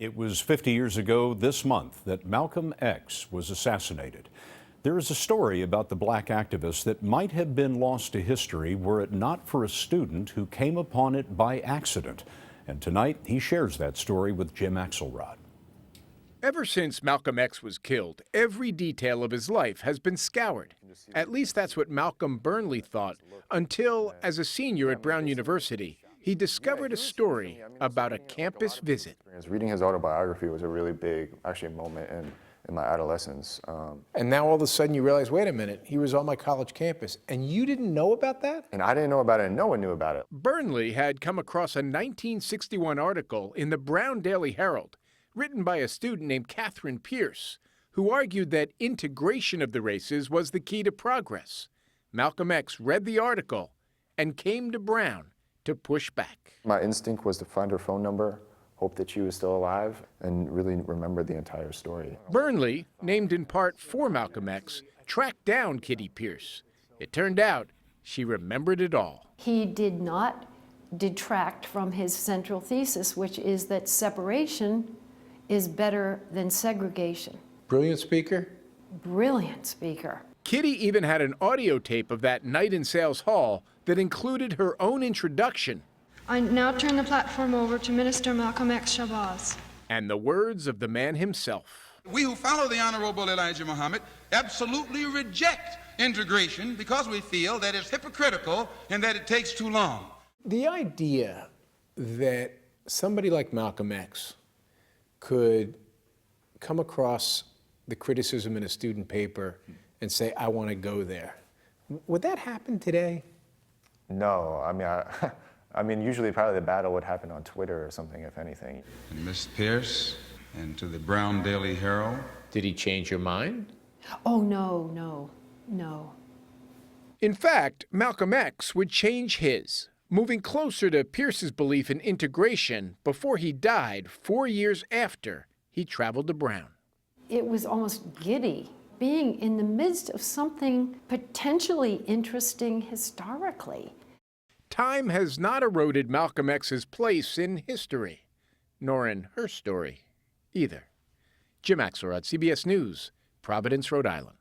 It was 50 years ago this month that Malcolm X was assassinated. There is a story about the black activist that might have been lost to history were it not for a student who came upon it by accident. And tonight, he shares that story with Jim Axelrod. Ever since Malcolm X was killed, every detail of his life has been scoured. At least that's what Malcolm Burnley thought, until, as a senior at Brown University, he discovered a story about a campus visit. Reading his autobiography was a really big, moment in my adolescence. And now all of a sudden you realize, wait a minute, he was on my college campus, and you didn't know about that? And I didn't know about it, and no one knew about it. Burnley had come across a 1961 article in the Brown Daily Herald, written by a student named Catherine Pierce, who argued that integration of the races was the key to progress. Malcolm X read the article and came to Brown to push back. My instinct was to find her phone number, hope that she was still alive, and really remember the entire story. Burnley, named in part for Malcolm X, tracked down Kitty Pierce. It turned out she remembered it all. He did not detract from his central thesis, which is that separation is better than segregation. Brilliant speaker? Brilliant speaker. Kitty even had an audio tape of that night in Sales Hall that included her own introduction. I now turn the platform over to Minister Malcolm X. Shabazz. And the words of the man himself. We who follow the Honorable Elijah Muhammad absolutely reject integration because we feel that it's hypocritical and that it takes too long. The idea that somebody like Malcolm X could come across the criticism in a student paper and say, I want to go there. Would that happen today? No, I mean, usually probably the battle would happen on Twitter or something, if anything. And Miss Pierce, and to the Brown Daily Herald. Did he change your mind? Oh, no. In fact, Malcolm X would change his, moving closer to Pierce's belief in integration before he died 4 years after he traveled to Brown. It was almost giddy being in the midst of something potentially interesting historically. Time has not eroded Malcolm X's place in history, nor in her story either. Jim Axelrod, CBS News, Providence, Rhode Island.